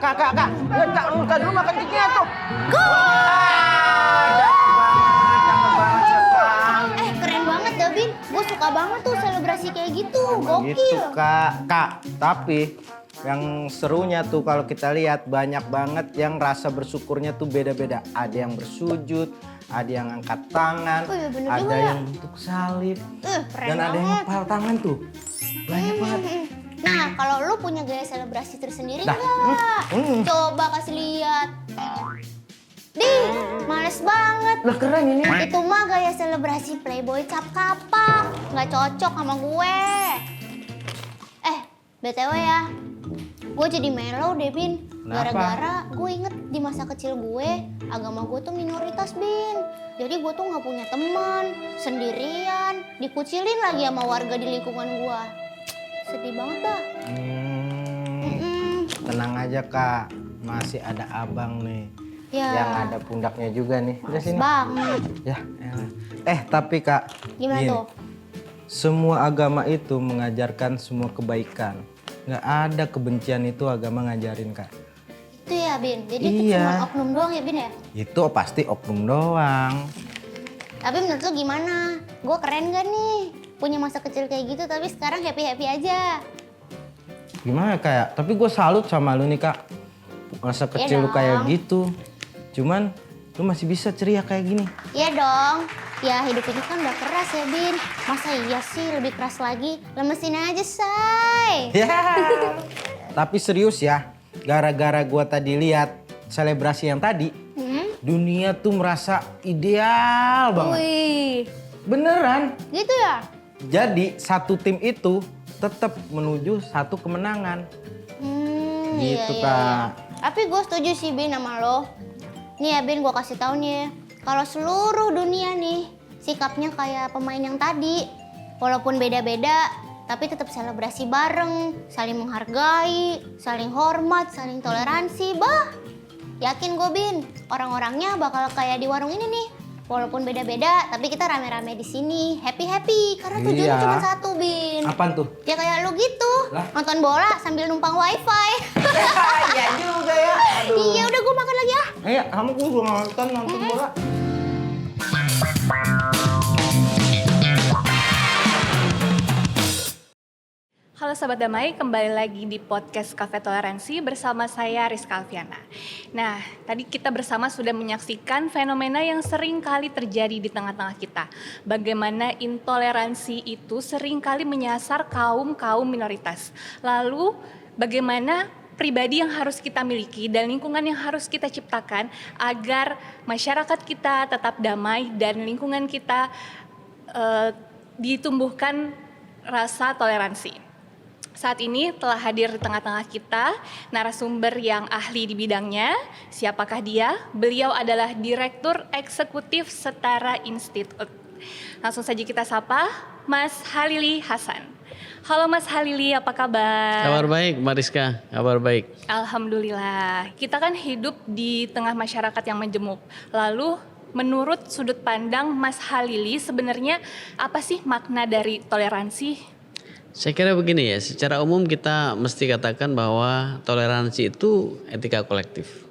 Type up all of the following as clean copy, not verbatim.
Kak. Lihat Kak, Luka dulu makan tiknya tuh. Keren banget dah, Bin. Gue suka banget tuh selebrasi kayak gitu. Gokil. Gitu Kak. Tapi yang serunya tuh kalau kita lihat banyak banget yang rasa bersyukurnya tuh beda-beda. Ada yang bersujud, ada yang angkat tangan, Oh iya, bener ada juga ya. yang bentuk salib, Keren dan ada yang banget. ngepal tangan tuh. Banyak banget. Nah, kalau lu punya gaya selebrasi tersendiri Dah. nggak? Coba kasih lihat. Males banget. Lah keren ini. Itu mah gaya selebrasi playboy cap kapak. Nggak cocok sama gue. BTW ya. Gue jadi mellow deh, Bin. Kenapa? Gara-gara gue inget di masa kecil gue, agama gue tuh minoritas, Bin. Jadi gue tuh nggak punya teman, sendirian, dikucilin lagi sama warga di lingkungan gue. Sedih banget dah. Tenang aja Kak, masih ada abang nih. Ya. Yang ada pundaknya juga nih. Udah sini. Banget. Ya, tapi Kak. Gimana gini, tuh? Semua agama itu mengajarkan semua kebaikan. Nggak ada kebencian itu agama ngajarin Kak. Itu ya, Bin. Jadi itu Iya. cuma oknum doang ya, Bin ya? Itu pasti oknum doang. Tapi menurut lu gimana? Gue keren gak nih? Punya masa kecil kayak gitu tapi sekarang happy-happy aja. Gimana kayak? Tapi gue salut sama lu nih Kak. Masa kecil lu dong. kayak gitu. Cuman lu masih bisa ceria kayak gini. Iya dong. Ya hidup ini kan udah keras ya, Bin. Masa iya sih lebih keras lagi? Lemesin aja, say. Ya. Tapi serius ya, gara-gara gua tadi lihat selebrasi yang tadi, dunia tuh merasa ideal banget. Wih. Beneran. Gitu ya? Jadi satu tim itu tetap menuju satu kemenangan. Gitu, Kak. Tapi gue setuju sih, Bin, sama lo. Nih ya, Bin, gue kasih tahu nih ya. Kalau seluruh dunia nih sikapnya kayak pemain yang tadi. Walaupun beda-beda, tapi tetap selebrasi bareng, saling menghargai, saling hormat, saling toleransi. Bah, yakin gue, Bin, orang-orangnya bakal kayak di warung ini nih. Walaupun beda-beda, tapi kita rame-rame di sini, happy-happy. Karena tujuannya Iya. cuma satu, Bin. Apaan tuh? Ya kayak lu gitu, Lah? nonton bola sambil numpang wifi. Iya juga ya. Aduh. Iya, udah gue makan lagi ya. Ayo, kamu gue belum nonton bola. Halo Sobat Damai, kembali lagi di podcast Cafe Toleransi bersama saya Rizka Alfiana. Nah, tadi kita bersama sudah menyaksikan fenomena yang sering kali terjadi di tengah-tengah kita. Bagaimana intoleransi itu sering kali menyasar kaum-kaum minoritas. Lalu, bagaimana pribadi yang harus kita miliki dan lingkungan yang harus kita ciptakan agar masyarakat kita tetap damai dan lingkungan kita ditumbuhkan rasa toleransi. Saat ini telah hadir di tengah-tengah kita narasumber yang ahli di bidangnya. Siapakah dia? Beliau adalah Direktur Eksekutif Setara Institute. Langsung saja kita sapa Mas Halili Hasan. Halo Mas Halili, apa kabar? Kabar baik, Mbak Rizka. Kabar baik. Alhamdulillah. Kita kan hidup di tengah masyarakat yang majemuk. Lalu menurut sudut pandang Mas Halili, sebenarnya apa sih makna dari toleransi? Saya kira begini ya, secara umum kita mesti katakan bahwa toleransi itu etika kolektif.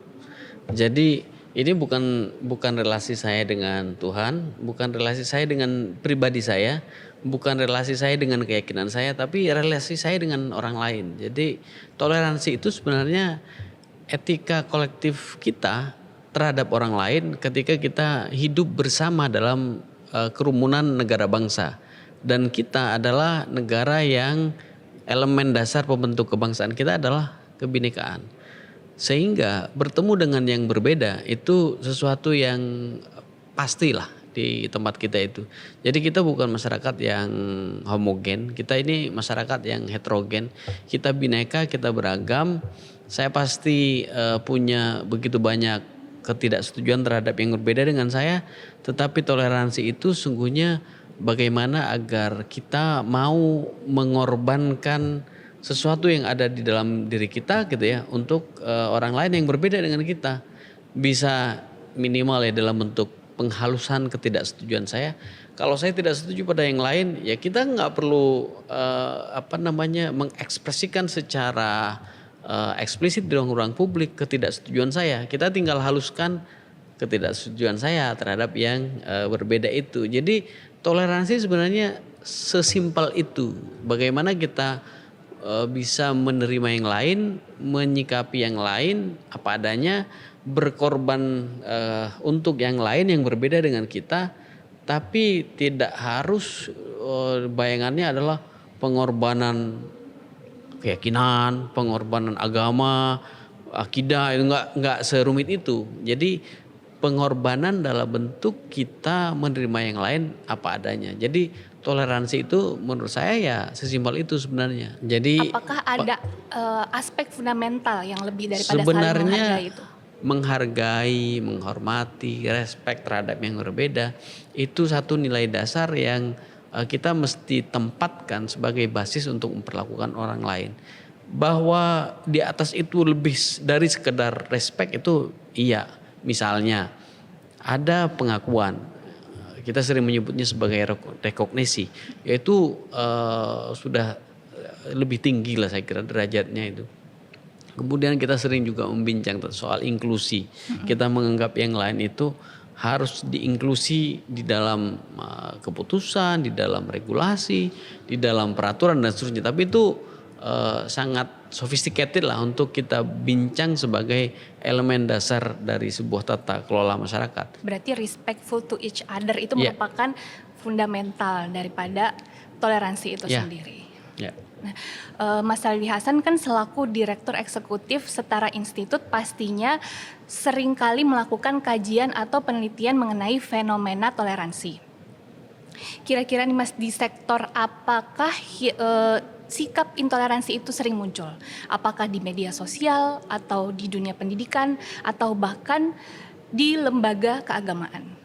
Jadi ini bukan relasi saya dengan Tuhan, bukan relasi saya dengan pribadi saya, bukan relasi saya dengan keyakinan saya, tapi relasi saya dengan orang lain. Jadi toleransi itu sebenarnya etika kolektif kita terhadap orang lain ketika kita hidup bersama dalam kerumunan negara bangsa. Dan kita adalah negara yang elemen dasar pembentuk kebangsaan kita adalah kebinekaan. Sehingga bertemu dengan yang berbeda itu sesuatu yang pastilah di tempat kita itu. Jadi kita bukan masyarakat yang homogen, kita ini masyarakat yang heterogen. Kita bineka, kita beragam. Saya pasti punya begitu banyak ketidaksetujuan terhadap yang berbeda dengan saya, tetapi toleransi itu sungguhnya bagaimana agar kita mau mengorbankan sesuatu yang ada di dalam diri kita gitu ya untuk orang lain yang berbeda dengan kita. Bisa minimal ya dalam bentuk penghalusan ketidaksetujuan saya. Kalau saya tidak setuju pada yang lain ya kita nggak perlu mengekspresikan secara eksplisit di ruang publik ketidaksetujuan saya. Kita tinggal haluskan ketidaksetujuan saya terhadap yang berbeda itu. Jadi toleransi sebenarnya sesimpel itu. Bagaimana kita bisa menerima yang lain, menyikapi yang lain apa adanya, berkorban untuk yang lain yang berbeda dengan kita, tapi tidak harus bayangannya adalah pengorbanan keyakinan, pengorbanan agama, akidah, itu nggak serumit itu. Jadi pengorbanan dalam bentuk kita menerima yang lain apa adanya. Jadi toleransi itu menurut saya ya sesimpel itu sebenarnya. Jadi Apakah ada aspek fundamental yang lebih daripada saling sebenarnya menghargai itu? menghargai, menghormati, respect terhadap yang berbeda itu satu nilai dasar yang kita mesti tempatkan sebagai basis untuk memperlakukan orang lain. Bahwa di atas itu lebih dari sekedar respect itu iya. Misalnya ada pengakuan, kita sering menyebutnya sebagai rekognisi, yaitu sudah lebih tinggi lah saya kira derajatnya itu. Kemudian kita sering juga membincang soal inklusi. Kita menganggap yang lain itu harus diinklusi di dalam keputusan, di dalam regulasi, di dalam peraturan dan seterusnya. Tapi itu sangat sophisticated lah untuk kita bincang sebagai elemen dasar dari sebuah tata kelola masyarakat. Berarti respectful to each other itu Ya. merupakan fundamental daripada toleransi itu Ya. sendiri. Ya. Nah, Mas Alwi Hasan kan selaku Direktur Eksekutif Setara Institut pastinya seringkali melakukan kajian atau penelitian mengenai fenomena toleransi. Kira-kira nih Mas, di sektor apakah sikap intoleransi itu sering muncul? Apakah di media sosial atau di dunia pendidikan atau bahkan di lembaga keagamaan?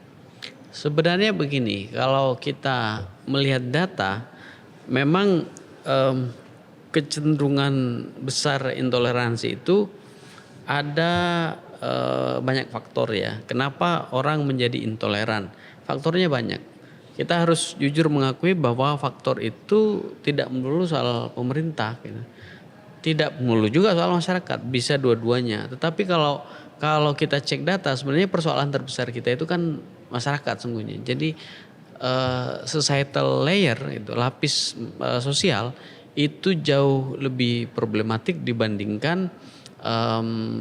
Sebenarnya begini, kalau kita melihat data, memang kecenderungan besar intoleransi itu ada banyak faktor ya. Kenapa orang menjadi intoleran? Faktornya banyak. Kita harus jujur mengakui bahwa faktor itu tidak melulu soal pemerintah, gitu. Tidak melulu juga soal masyarakat, bisa dua-duanya. Tetapi kalau kita cek data, sebenarnya persoalan terbesar kita itu kan masyarakat sungguhnya. Jadi societal layer itu lapis sosial itu jauh lebih problematik dibandingkan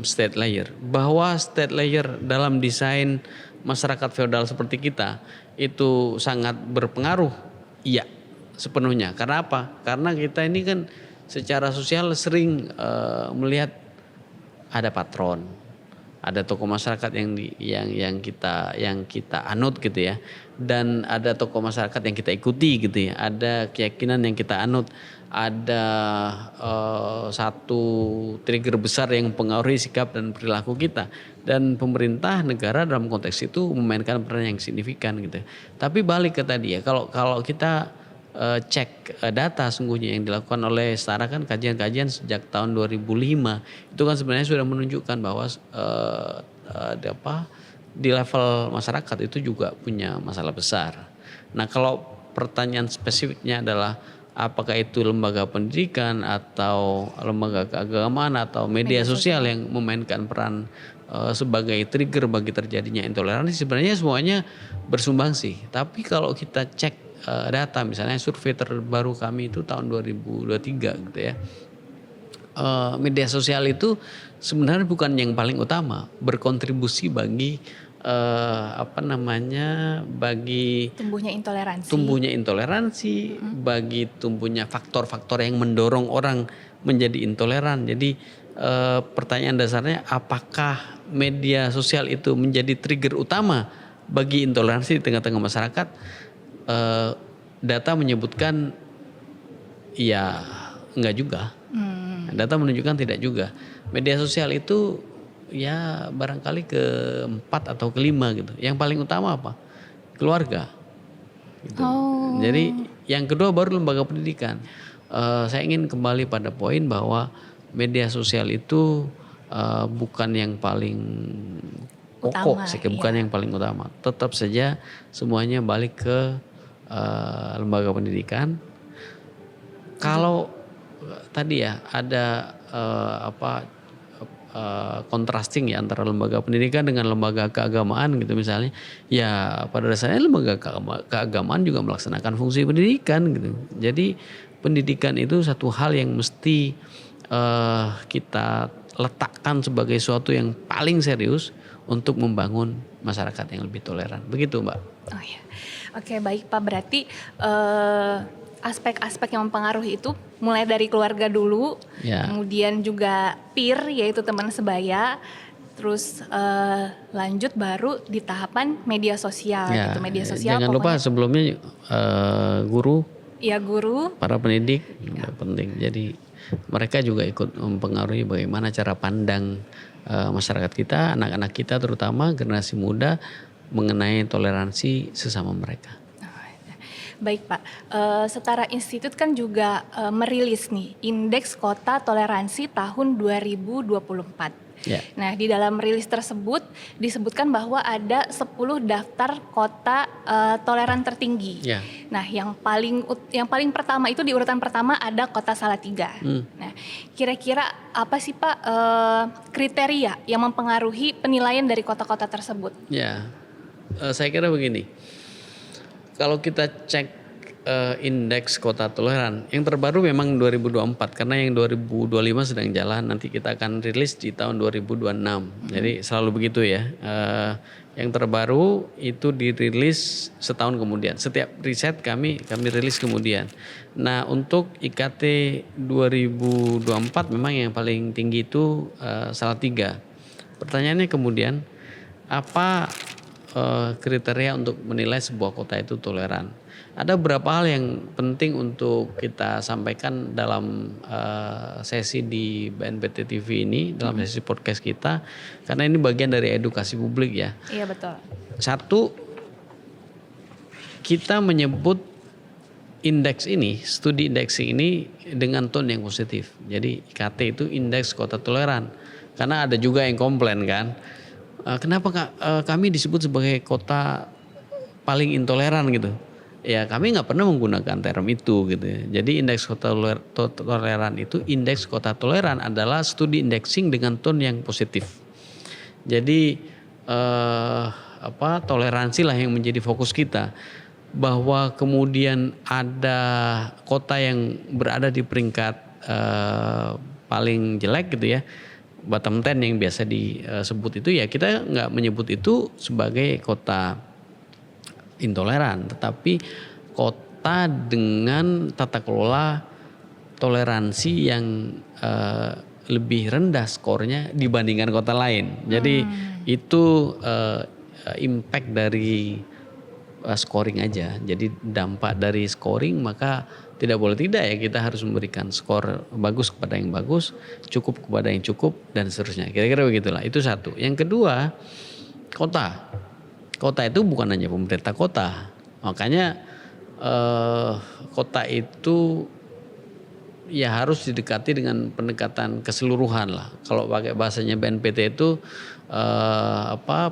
state layer. Bahwa state layer dalam desain masyarakat feodal seperti kita itu sangat berpengaruh, iya sepenuhnya. Karena apa? Karena kita ini kan secara sosial sering melihat ada patron, ada tokoh masyarakat yang kita anut gitu ya, dan ada tokoh masyarakat yang kita ikuti gitu ya, ada keyakinan yang kita anut, ada satu trigger besar yang mempengaruhi sikap dan perilaku kita, dan pemerintah negara dalam konteks itu memainkan peran yang signifikan gitu. Tapi balik ke tadi ya, kalau kita cek data sungguhnya yang dilakukan oleh Setara kan kajian-kajian sejak tahun 2005 itu kan sebenarnya sudah menunjukkan bahwa di level masyarakat itu juga punya masalah besar. Nah kalau pertanyaan spesifiknya adalah apakah itu lembaga pendidikan atau lembaga keagamaan atau media sosial yang memainkan peran sebagai trigger bagi terjadinya intoleransi, sebenarnya semuanya bersumbangsi. Tapi kalau kita cek data, misalnya survei terbaru kami itu tahun 2023 gitu ya, media sosial itu sebenarnya bukan yang paling utama berkontribusi bagi bagi tumbuhnya intoleransi, bagi tumbuhnya faktor-faktor yang mendorong orang menjadi intoleran. Jadi pertanyaan dasarnya, apakah media sosial itu menjadi trigger utama bagi intoleransi di tengah-tengah masyarakat? Data menyebutkan ya enggak juga. Data menunjukkan tidak juga. Media sosial itu ya barangkali keempat atau kelima gitu. Yang paling utama apa? Keluarga. Gitu. Jadi yang kedua baru lembaga pendidikan. Saya ingin kembali pada poin bahwa media sosial itu bukan yang paling pokok, bukan yang paling utama. Tetap saja semuanya balik ke lembaga pendidikan. Kalau tadi ya ada contrasting ya antara lembaga pendidikan dengan lembaga keagamaan gitu misalnya. Ya pada dasarnya lembaga keagamaan juga melaksanakan fungsi pendidikan gitu. Jadi pendidikan itu satu hal yang mesti kita letakkan sebagai suatu yang paling serius untuk membangun masyarakat yang lebih toleran. Begitu Mbak. Oh ya, oke baik Pak. Berarti aspek-aspek yang mempengaruhi itu mulai dari keluarga dulu, Ya. kemudian juga peer yaitu teman sebaya, terus lanjut baru di tahapan media sosial Ya, gitu. Media sosial jangan lupa pokoknya sebelumnya guru, ya guru. para pendidik penting. Jadi mereka juga ikut mempengaruhi bagaimana cara pandang masyarakat kita, anak-anak kita terutama generasi muda mengenai toleransi sesama mereka. Baik Pak, Setara Institut kan juga merilis nih Indeks Kota Toleransi tahun 2024. Ya. Nah di dalam rilis tersebut disebutkan bahwa ada 10 daftar kota toleran tertinggi. Ya. Nah yang paling pertama itu di urutan pertama ada Kota Salatiga. Nah kira-kira apa sih Pak kriteria yang mempengaruhi penilaian dari kota-kota tersebut? Ya, saya kira begini. Kalau kita cek indeks kota toleran, yang terbaru memang 2024 karena yang 2025 sedang jalan. Nanti kita akan rilis di tahun 2026. Jadi selalu begitu ya. Yang terbaru itu dirilis setahun kemudian. Setiap riset kami rilis kemudian. Nah untuk IKT 2024 memang yang paling tinggi itu Salatiga. Pertanyaannya kemudian apa kriteria untuk menilai sebuah kota itu toleran? Ada beberapa hal yang penting untuk kita sampaikan dalam sesi di BNPT TV ini, dalam sesi podcast kita, karena ini bagian dari edukasi publik ya. Iya betul. Satu, kita menyebut indeks ini, studi indexing ini dengan tone yang positif. Jadi IKT itu indeks kota toleran. Karena ada juga yang komplain kan, kenapa kami disebut sebagai kota paling intoleran gitu. Ya kami nggak pernah menggunakan term itu gitu ya. Jadi indeks kota toleran itu, indeks kota toleran adalah studi indexing dengan tone yang positif. Jadi toleransi lah yang menjadi fokus kita. Bahwa kemudian ada kota yang berada di peringkat paling jelek gitu ya, bottom 10 yang biasa disebut itu, ya kita nggak menyebut itu sebagai kota intoleran, tetapi kota dengan tata kelola toleransi yang lebih rendah skornya dibandingkan kota lain. Jadi itu impact dari scoring aja. Jadi dampak dari scoring, maka tidak boleh tidak ya kita harus memberikan skor bagus kepada yang bagus, cukup kepada yang cukup, dan seterusnya. Kira-kira begitulah. Itu satu. Yang kedua, kota. Kota itu bukan hanya pemerintah kota, makanya kota itu ya harus didekati dengan pendekatan keseluruhan lah. Kalau pakai bahasanya BNPT itu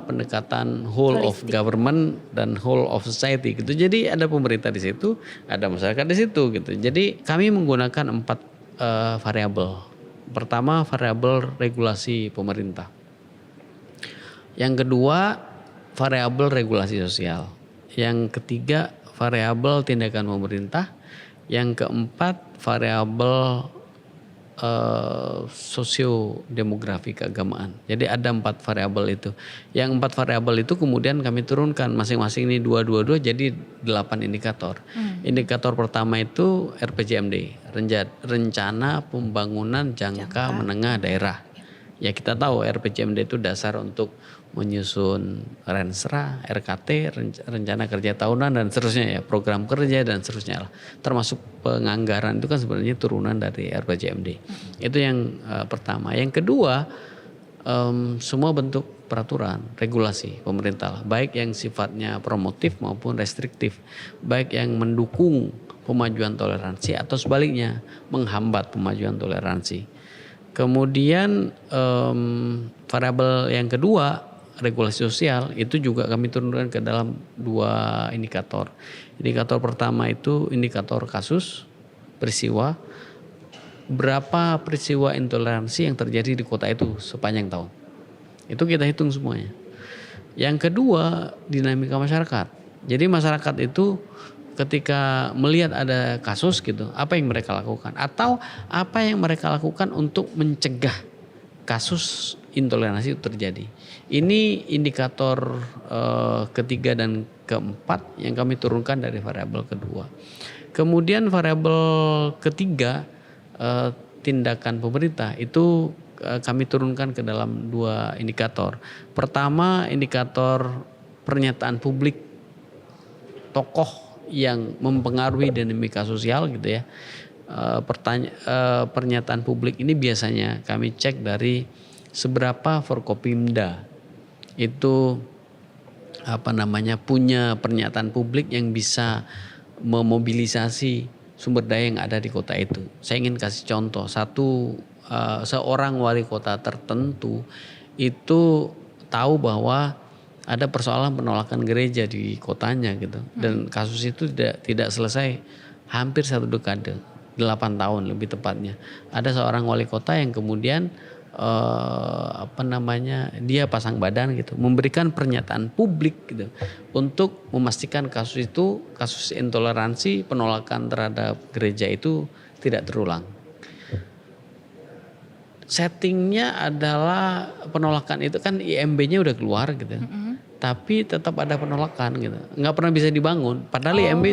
pendekatan whole of government dan whole of society gitu. Jadi ada pemerintah di situ, ada masyarakat di situ gitu. Jadi kami menggunakan 4 variabel. Pertama, variabel regulasi pemerintah. Yang kedua, variabel regulasi sosial. Yang ketiga, variabel tindakan pemerintah. Yang keempat, variabel sosiodemografi keagamaan. Jadi ada 4 variabel itu. Yang 4 variabel itu kemudian kami turunkan masing-masing ini 2 jadi 8 indikator. Indikator pertama itu RPJMD, Rencana Pembangunan Jangka Menengah Daerah. Ya kita tahu RPJMD itu dasar untuk menyusun Renstra, RKT, rencana kerja tahunan dan seterusnya ya, program kerja dan seterusnya lah. Termasuk penganggaran itu kan sebenarnya turunan dari RPJMD. Itu yang pertama. Yang kedua, semua bentuk peraturan, regulasi pemerintah lah, baik yang sifatnya promotif maupun restriktif, baik yang mendukung pemajuan toleransi atau sebaliknya menghambat pemajuan toleransi. Kemudian variabel yang kedua, regulasi sosial, itu juga kami turunkan ke dalam 2 indikator. Indikator pertama itu indikator kasus, peristiwa. berapa peristiwa intoleransi yang terjadi di kota itu sepanjang tahun. Itu kita hitung semuanya. Yang kedua, dinamika masyarakat. Jadi masyarakat itu ketika melihat ada kasus gitu, apa yang mereka lakukan? Atau apa yang mereka lakukan untuk mencegah kasus intoleransi itu terjadi. Ini indikator ketiga dan keempat yang kami turunkan dari variabel kedua. Kemudian variabel ketiga, tindakan pemerintah itu kami turunkan ke dalam 2 indikator. Pertama, indikator pernyataan publik tokoh yang mempengaruhi dinamika sosial gitu ya. Pernyataan publik ini biasanya kami cek dari seberapa Forkopimda itu punya pernyataan publik yang bisa memobilisasi sumber daya yang ada di kota itu. Saya ingin kasih contoh, seorang wali kota tertentu itu tahu bahwa ada persoalan penolakan gereja di kotanya gitu, dan kasus itu tidak selesai hampir 1 dekade, 8 tahun lebih tepatnya. Ada seorang wali kota yang kemudian dia pasang badan gitu, memberikan pernyataan publik gitu untuk memastikan kasus intoleransi, penolakan terhadap gereja itu tidak terulang. Settingnya adalah penolakan itu kan IMB-nya udah keluar gitu, tapi tetap ada penolakan gitu, nggak pernah bisa dibangun. Padahal IMB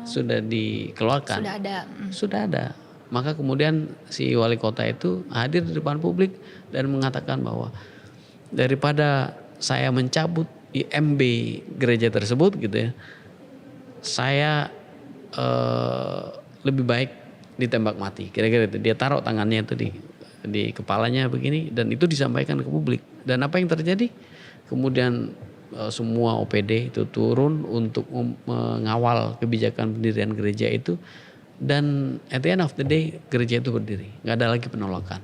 sudah dikeluarkan, sudah ada. Maka kemudian si wali kota itu hadir di depan publik dan mengatakan bahwa daripada saya mencabut IMB gereja tersebut gitu ya, saya lebih baik ditembak mati. Kira-kira itu. Dia taruh tangannya itu di kepalanya begini, dan itu disampaikan ke publik. Dan apa yang terjadi? Kemudian semua OPD itu turun untuk mengawal kebijakan pendirian gereja itu, dan at the end of the day gereja itu berdiri, nggak ada lagi penolakan.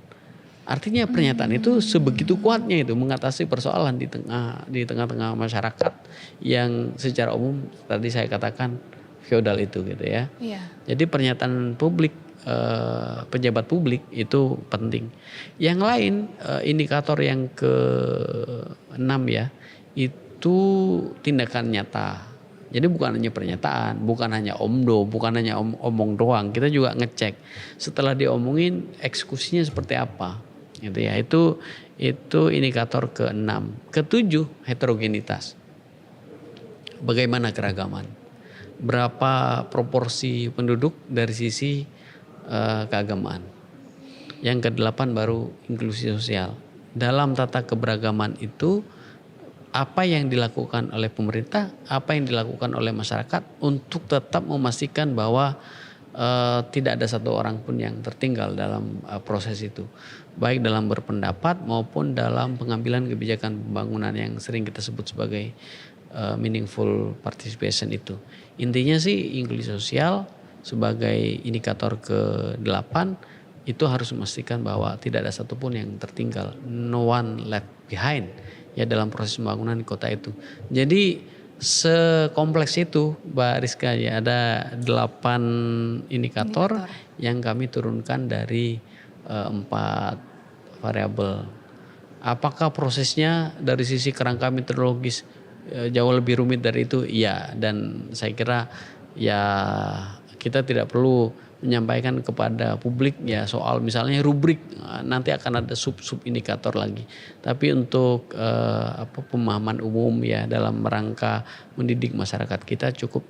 Artinya pernyataan itu sebegitu kuatnya itu mengatasi persoalan di tengah-tengah masyarakat yang secara umum tadi saya katakan feodal itu gitu ya. Jadi pernyataan publik, pejabat publik itu penting. Yang lain, indikator yang ke-6 ya, itu tindakan nyata. Jadi bukan hanya pernyataan, bukan hanya omdo, bukan hanya omong doang. Kita juga ngecek setelah diomongin eksekusinya seperti apa, gitu ya. Itu indikator ke-6. Ke-7, heterogenitas. Bagaimana keragaman? Berapa proporsi penduduk dari sisi keagamaan? Yang ke-8 baru inklusi sosial. Dalam tata keberagaman itu, apa yang dilakukan oleh pemerintah, apa yang dilakukan oleh masyarakat untuk tetap memastikan bahwa tidak ada satu orang pun yang tertinggal dalam proses itu, baik dalam berpendapat maupun dalam pengambilan kebijakan pembangunan yang sering kita sebut sebagai meaningful participation itu. Intinya sih inklusi sosial sebagai indikator ke-8 itu harus memastikan bahwa tidak ada satupun yang tertinggal, no one left behind ya dalam proses pembangunan di kota itu. Jadi sekompleks itu Mbak Rizka ya, ada 8 indikator yang kami turunkan dari 4 variabel. Apakah prosesnya dari sisi kerangka metodologis jauh lebih rumit dari itu? Iya, dan saya kira ya kita tidak perlu menyampaikan kepada publik ya soal misalnya rubrik, nanti akan ada sub indikator lagi. Tapi untuk pemahaman umum ya dalam rangka mendidik masyarakat kita cukup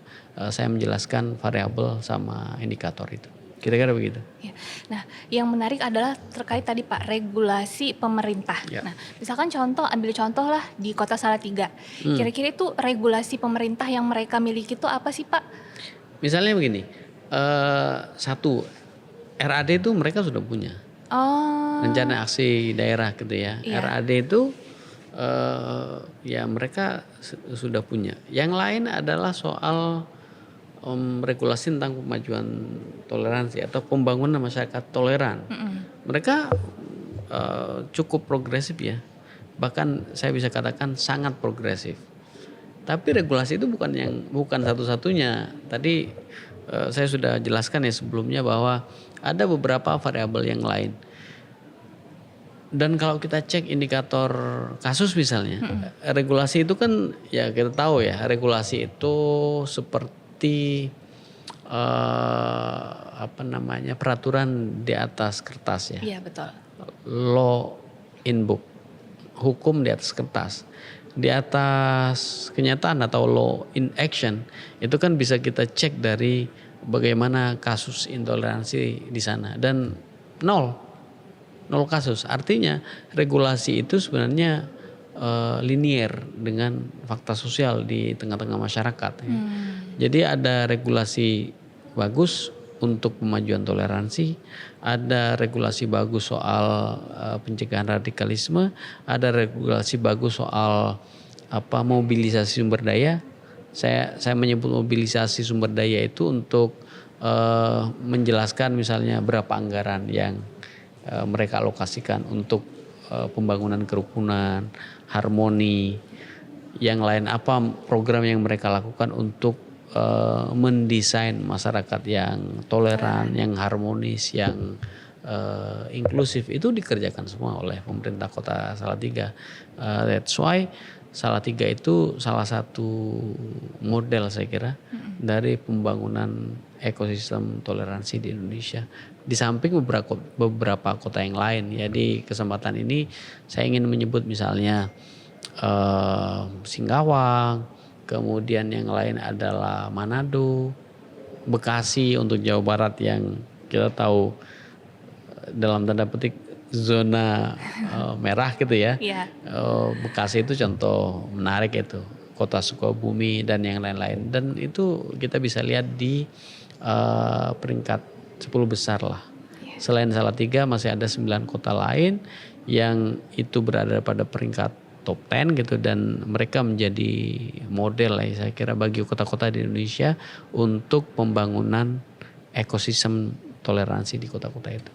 saya menjelaskan variabel sama indikator itu. Kira-kira begitu. Ya. Nah, yang menarik adalah terkait tadi Pak, regulasi pemerintah. Ya. Nah, misalkan ambil contoh lah di Kota Salatiga. Kira-kira itu regulasi pemerintah yang mereka miliki itu apa sih Pak? Misalnya begini. Satu, RAD itu mereka sudah punya rencana aksi daerah gitu ya. Iya. RAD itu ya mereka sudah punya. Yang lain adalah soal regulasi tentang pemajuan toleransi atau pembangunan masyarakat toleran. Mereka cukup progresif ya, bahkan saya bisa katakan sangat progresif. Tapi regulasi itu bukan satu-satunya. Tadi saya sudah jelaskan ya sebelumnya bahwa ada beberapa variabel yang lain. Dan kalau kita cek indikator kasus misalnya, regulasi itu kan ya kita tahu ya, regulasi itu seperti peraturan di atas kertas ya. Iya, betul. Law in book, hukum di atas kertas. Di atas kenyataan atau law in action itu kan bisa kita cek dari bagaimana kasus intoleransi di sana, dan nol kasus. Artinya regulasi itu sebenarnya linier dengan fakta sosial di tengah-tengah masyarakat. Jadi ada regulasi bagus untuk pemajuan toleransi, ada regulasi bagus soal pencegahan radikalisme, ada regulasi bagus soal mobilisasi sumber daya. Saya menyebut mobilisasi sumber daya itu untuk menjelaskan misalnya berapa anggaran yang mereka alokasikan untuk pembangunan kerukunan, harmoni, yang lain apa program yang mereka lakukan untuk mendesain masyarakat yang toleran, yang harmonis, yang inklusif. Itu dikerjakan semua oleh pemerintah Kota Salatiga. That's why Salatiga itu salah satu model saya kira dari pembangunan ekosistem toleransi di Indonesia. Di samping beberapa kota yang lain. Ya, di kesempatan ini saya ingin menyebut misalnya Singkawang, kemudian yang lain adalah Manado, Bekasi untuk Jawa Barat yang kita tahu dalam tanda petik zona merah gitu ya. Iya. Bekasi itu contoh menarik itu, Kota Sukabumi dan yang lain-lain, dan itu kita bisa lihat di peringkat 10 besar lah. Selain Salatiga masih ada 9 kota lain yang itu berada pada peringkat top 10 gitu, dan mereka menjadi model lah saya kira bagi kota-kota di Indonesia untuk pembangunan ekosistem toleransi di kota-kota itu.